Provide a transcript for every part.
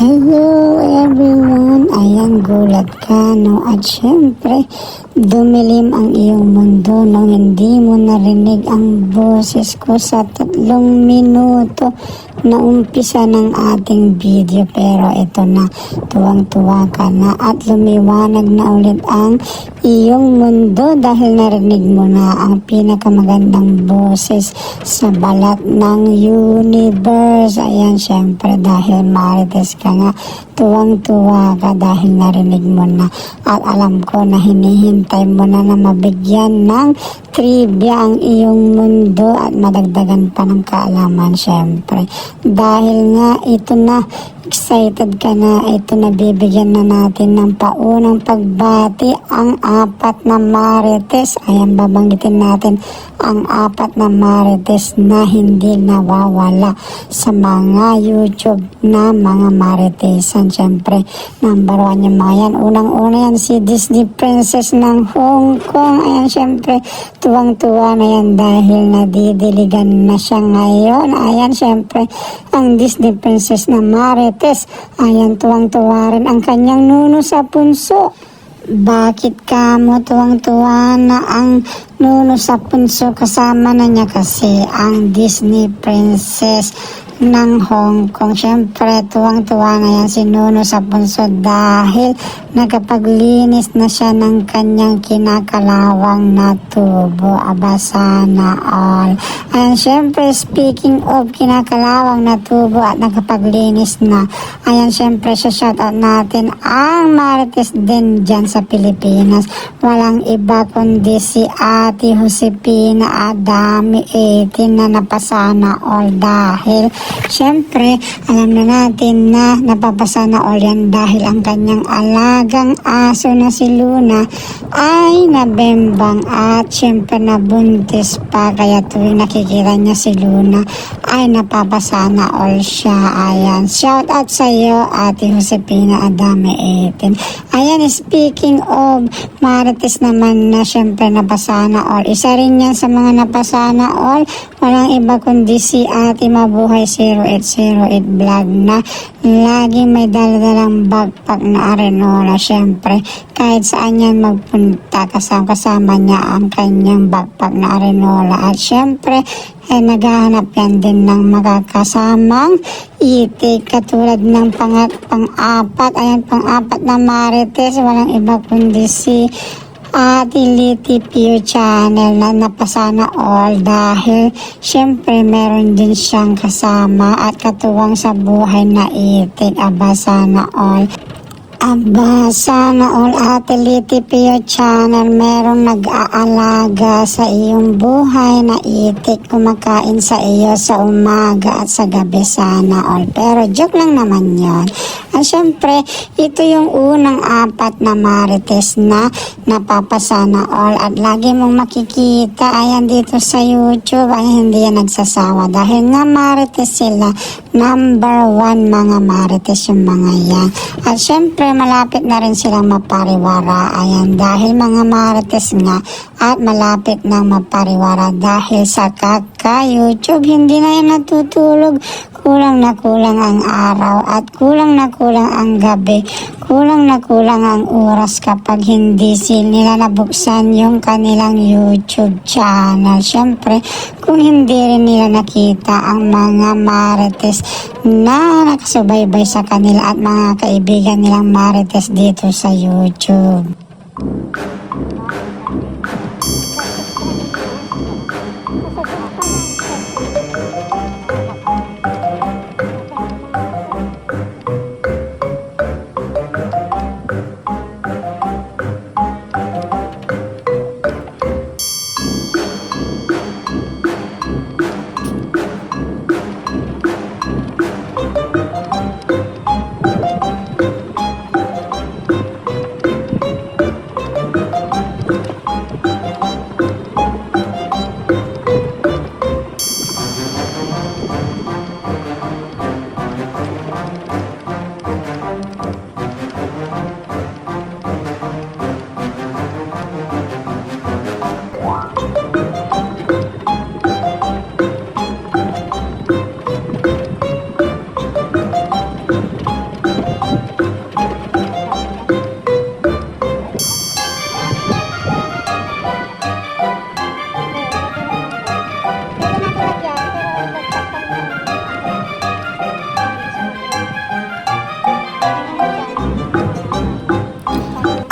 Hello everyone! Ayan, gulat ka, no? At syempre, dumilim ang iyong mundo nung hindi mo narinig ang boses ko sa 3 minuto na umpisa ng ating video. Pero ito na, tuwang-tuwa ka na at lumiwanag na ulit ang iyong mundo dahil narinig mo na ang pinakamagandang boses sa balat ng universe. Ayan, syempre, dahil marites ka nga, tuwang-tuwa ka dahil narinig mo na at alam ko na hinihintay mo na mabigyan ng trivia ang iyong mundo at madagdagan pa ng kaalaman syempre. Dahil nga ito na, excited ka na, ito na, bibigyan na natin ng paunang pagbati ang 4 na marites. Ayan, babanggitin natin ang 4 na marites na hindi nawawala sa mga YouTube na mga maritesan. Siyempre, number 1 yung mga yan. Unang-una yan si Disney Princess ng Hong Kong. Ayan, siyempre, tuwang-tuwa na yan dahil nadidiligan na siya ngayon. Ayan, siyempre, ang Disney Princess na marites. Ayan, tuwang-tuwa rin ang kanyang nuno sa punso. Bakit ka mo tuwang-tuwa na ang nuno sa punso kasama na niya? Kasi ang Disney Princess ng Hong Kong. Siyempre, tuwang-tuwa na yan si nuno sa punso dahil nakapaglinis na siya ng kanyang kinakalawang na tubo. Aba, sana all. Ayan, siyempre, speaking of kinakalawang na tubo at nakapaglinis na, ayan, siyempre, sa shoutout natin ang marites din dyan sa Pilipinas. Walang iba kundi si Ate Josepina Adami 18 na napasana all dahil siyempre, alam na natin na napapasana all yan dahil ang kanyang alagang aso na si Luna ay nabembang at siyempre nabuntis pa, kaya tuwing nakikita niya si Luna ay napapasana all siya. Ayan, shout out sa iyo Ate Josepina Adame 18. Ayan, speaking of marites naman na siyempre napasana all, isa rin yan sa mga napasana all, walang iba kundi si Ate Mabuhay 0808 vlog na laging may daladalang backpack na arenola. Siyempre, kahit saan yan magpunta, kasama niya ang kanyang backpack na arenola. At siyempre, naghahanap yan din ng makakasamang itik katulad ng pang-4. Ayan, pang-4 na marites, walang iba kundi si Ate Liti Pure Channel na napasana all dahil syempre meron din siyang kasama at katuwang sa buhay na itik. Aba, sana all. Aba, sana all Ate Liti Pure Channel, merong nag-aalaga sa iyong buhay na itik, kumakain sa iyo sa umaga at sa gabi, sana all. Pero joke lang naman yon. At syempre, ito yung unang 4 na marites na napapasana all at lagi mong makikita, ayan, dito sa YouTube, ay hindi yan nagsasawa dahil nga marites sila, number 1 mga marites yung mga yan. At syempre, malapit na rin silang mapariwara, ayan, dahil mga marites nga at malapit nang mapariwara dahil sa kaka-YouTube, hindi na yan natutulog. Kulang na kulang ang araw at kulang na kulang ang gabi, kulang na kulang ang oras kapag hindi nila nabuksan yung kanilang YouTube channel. Siyempre, kung hindi rin nila nakita ang mga marites na nakasubaybay sa kanila at mga kaibigan nilang marites dito sa YouTube.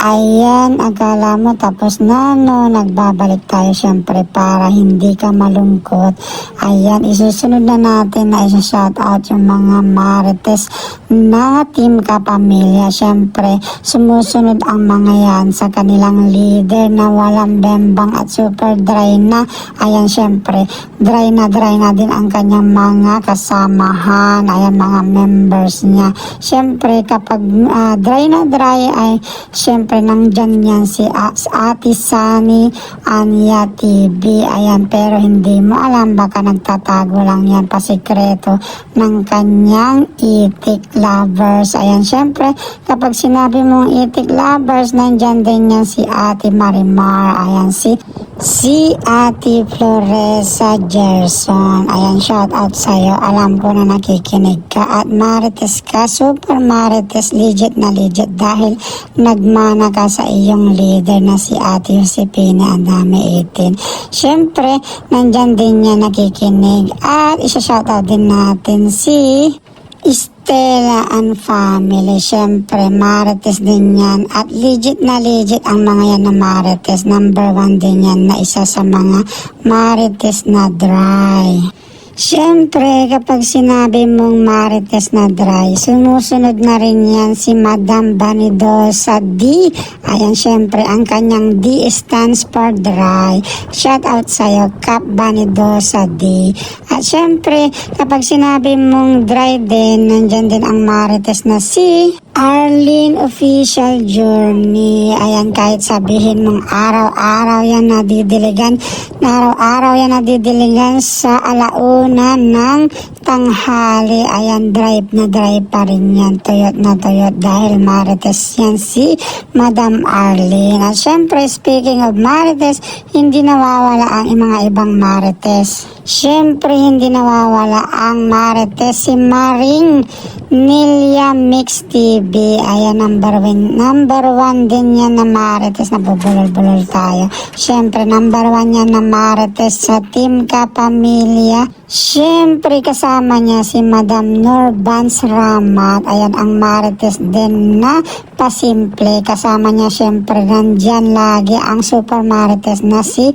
Ayan, akala mo tapos na, no? Nagbabalik tayo syempre para hindi ka malungkot. Ayan, isusunod na natin na isa-shoutout yung mga marites na Team Kapamilya. Syempre, sumusunod ang mga yan sa kanilang leader na walang bembang at super dry na. Ayan, syempre, dry na din ang kanyang mga kasamahan. Ayan, mga members niya. Syempre, kapag dry na dry ay syempre nandyan yan si Ate Sunny Anya TV. Ayan, pero hindi mo alam, baka nagtatago lang yan pasikreto ng kanyang itik lovers. Ayan, syempre kapag sinabi mong itik lovers, nandyan din yan si Ate Marimar. Ayan, si Ate Floresa Gerson. Ayan, shout out sa'yo. Alam ko na nakikinig ka at marites ka, super marites, legit na legit dahil nagmana ka sa iyong leader na si Ate Josepina Adame 18. Syempre, nandyan din niya nakikinig at isa-shoutout din natin si Stella and family. Syempre, marites din yan at legit na legit ang mga yan na marites. Number 1 din yan na isa sa mga marites na dry. Siyempre, kapag sinabi mong marites na dry, sumusunod na rin yan si Madam Vanidosa D. Ayan, siyempre, ang kanyang D stands for dry. Shout out sa'yo, Cap Vanidosa D. At siyempre, kapag sinabi mong dry din, nandyan din ang marites na si Arlene Official Journey. Ayan, kahit sabihin mong araw-araw yan nadidiligan, araw-araw yan nadidiligan sa alauna ng tanghali. Ayan, drive na drive pa rin yan. Tuyot na tuyot dahil marites yan si Madam Arlene. At syempre, speaking of marites, hindi nawawala ang mga ibang marites. Syempre, hindi nawawala ang marites si Maring Nilia Mix TV. Ayan, number 1 din yan na marites na bubulol-bulol tayo. Syempre, number 1 yan na marites sa Team Kapamilya. Syempre, kasama niya si Madam Nurbans Ramat. Ayan, ang marites din na pasimple. Kasama niya, syempre, nandyan lagi ang super marites na si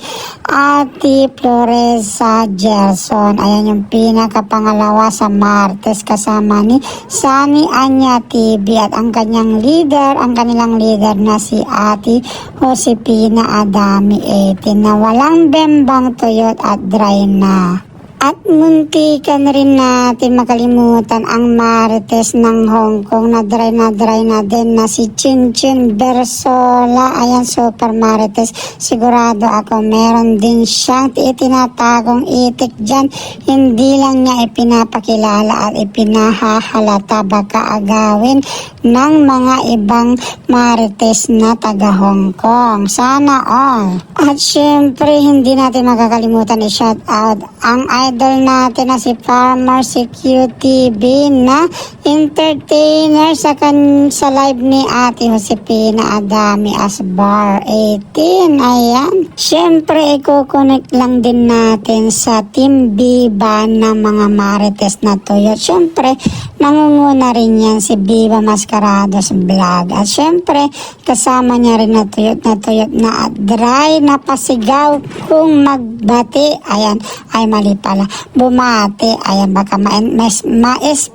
Ate Floresa Gerson. Ayan, yung pinakapangalawa sa marites kasama ni Sunny Anya TV at ang kanyang leader, ang kanilang leader na si Ate Josepina Adame 18 na walang bembang tuyot at dry na. At muntikan rin natin makalimutan ang marites ng Hong Kong na dry na din na si Chin Chin Bersola. Ayan, super marites. Sigurado ako meron din siyang itinatagong itik dyan. Hindi lang niya ipinapakilala at ipinahahalata, baka agawin ng mga ibang marites na taga Hong Kong. Sana all. At syempre, hindi natin makakalimutan i-shout out ang idol natin na si Farmer si QTV na entertainer sa live ni Ate Josepina Adame as bar 18. Ayan. Syempre, i-connect lang din natin sa Team Viva na mga marites na tuyot. Syempre, nangunguna rin yan si Viva Mascarados Vlog. At syempre, kasama niya rin na tuyot na at dry na pasigaw kung magbati. Ayan, ay mali pala. Bumati. Ayan, baka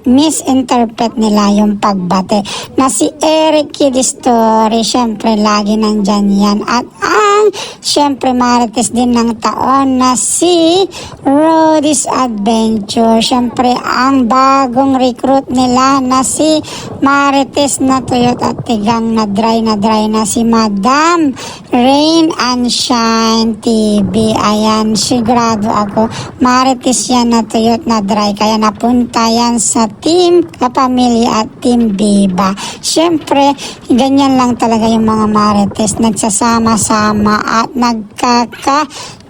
misinterpret nila yung pagbati. Na si Eric Kidistory, syempre, lagi nandyan yan. At ang, syempre, marites din ng taon na si Rody's Adventure. Syempre, ang bagong recruit nila na si marites na tuyot at tigang na dry na si Madam Rain and Shine TV. Ayan, sigurado ako marites yan na tuyot na dry, kaya napunta yan sa Team Kapamilya at Team Viva. Syempre, ganyan lang talaga yung mga marites, nagsasama-sama at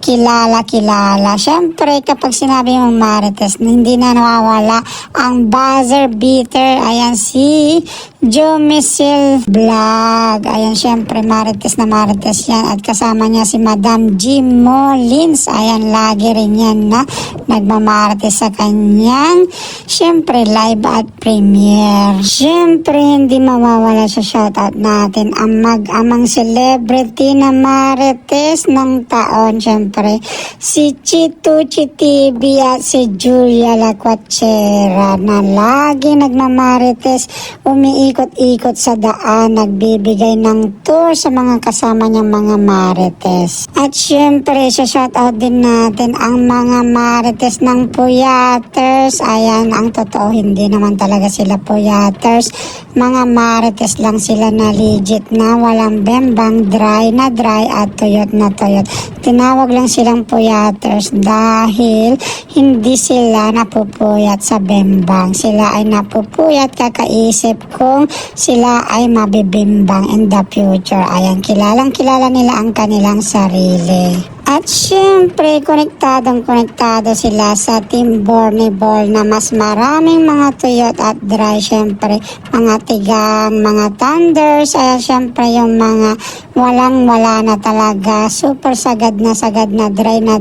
kilala. Siyempre, kapag sinabi mong Marites, hindi na nawawala ang buzzer beater. Ayan, si Jomisil Vlog. Ayan, siyempre, Marites na Marites yan. At kasama niya si Madam G. Molins. Ayan, lagi rin yan na nagmamarites sa kanyang, siyempre, live at premiere. Siyempre, hindi mawawala sa shoutout natin ang mag-amang celebrity na Marites ng taon. Siyempre, si Chituchi TV at si Julia Lacuachera na lagi nagmamarites, umiikot-ikot sa daan, nagbibigay ng tour sa mga kasama niyang mga marites. At siyempre, sa shoutout din natin ang mga marites ng Puyaters. Ayan, ang totoo, hindi naman talaga sila Puyaters. Mga marites lang sila na legit na walang bembang, dry na dry at tuyot na tuyot. Tinawag lang silang Puyaters dahil hindi sila napupuyat sa bembang. Sila ay napupuyat kakaisip kung sila ay mabibimbang in the future. Ayan, kilalang kilala nila ang kanilang sarili. At syempre, konektado sila sa Team Borneball na mas maraming mga tuyot at dry. Syempre, mga tigang, mga thunders. Ayan, syempre, yung mga walang-wala na talaga. Super sagad na dry na.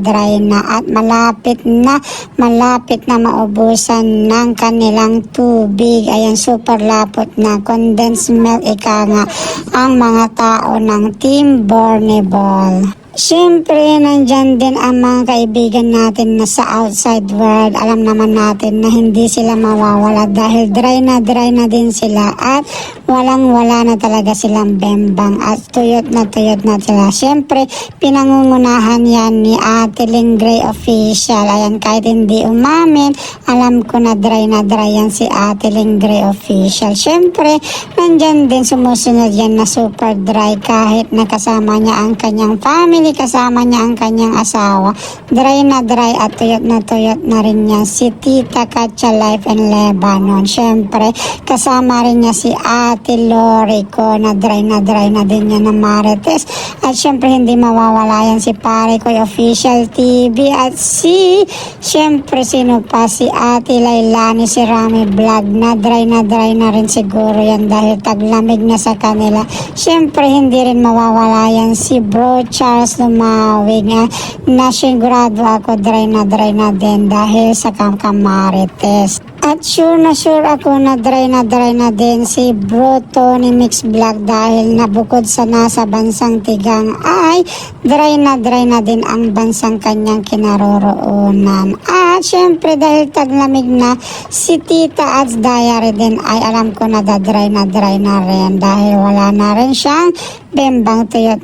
At malapit na maubusan ng kanilang tubig. Ayan, super lapot na. Condensed milk, ika nga, ang mga tao ng Team Borneball. Siyempre, nandyan din ang mga kaibigan natin na sa outside world. Alam naman natin na hindi sila mawawala dahil dry na din sila at walang-wala na talaga silang bembang at tuyot na sila. Siyempre, pinangungunahan yan ni Ate Ling Gray Official. Ayan, kahit hindi umamin, alam ko na dry yan si Ate Ling Gray Official. Siyempre, nandyan din sumusunod yan na super dry kahit nakasama niya ang kanyang family, kasama niya ang kanyang asawa. Dry at tuyot na rin niya si Tita Katya Life in Lebanon. Siyempre, kasama rin niya si Ate Lori ko na dry na din niya na marites. At siyempre, hindi mawawala yan si Pare Koy Official TV at siyempre, sino pa, si Ate Lailani, si Rami Vlog na dry na rin siguro yan dahil taglamig na sa kanila. Siyempre, hindi rin mawawala yan si Bro Charles Lumawi na sigurado ako dry na din dahil sa kamarites. At sure ako na dry na din si Bro Tony Mix Vlog dahil nabukod sa nasa bansang tigang ay dry na din ang bansang kanyang kinaroroonan. At syempre dahil taglamig na si Tita Ads Diary din ay alam ko na dry na rin dahil wala na rin siyang bembang tuyot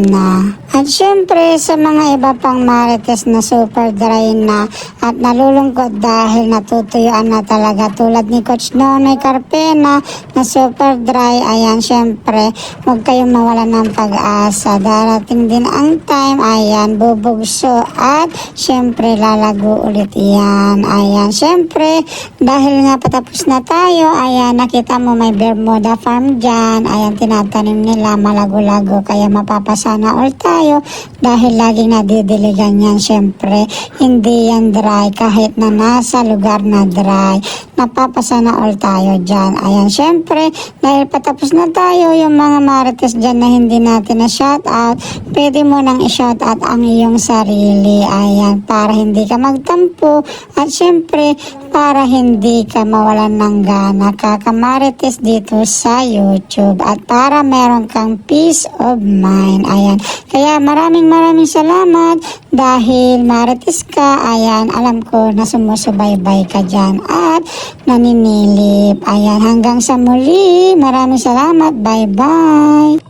na. At syempre sa mga iba pang marites na super dry na at nalulungkot dahil natutuyuan na talaga tulad ni Coach Nonoy Carpena na super dry. Ayan, syempre huwag kayong mawala ng pag-asa. Darating din ang time, ayan, bubugso at syempre lalago ulit yan. Ayan, syempre dahil nga patapos na tayo, ayan, nakita mo may Bermuda farm dyan. Ayan, tinatanim nila malago-lago kaya mapapasana all tayo dahil laging nadidiligan yan. Syempre hindi yan dry kahit na nasa lugar na dry, napapasana all tayo dyan. Ayan, syempre dahil patapos na tayo, yung mga marites dyan na hindi natin na shoutout, pwede mo nang i-shoutout ang iyong sarili. Ayan, para hindi ka magtampo at syempre para hindi ka mawalan ng gana kakamarites dito sa YouTube at para meron kang peace of mind. Ayan, kaya maraming salamat dahil marites ka. Ayan, alam ko na sumusubaybay ka dyan at naninilip. Ayan, hanggang sa muli, maraming salamat. Bye bye.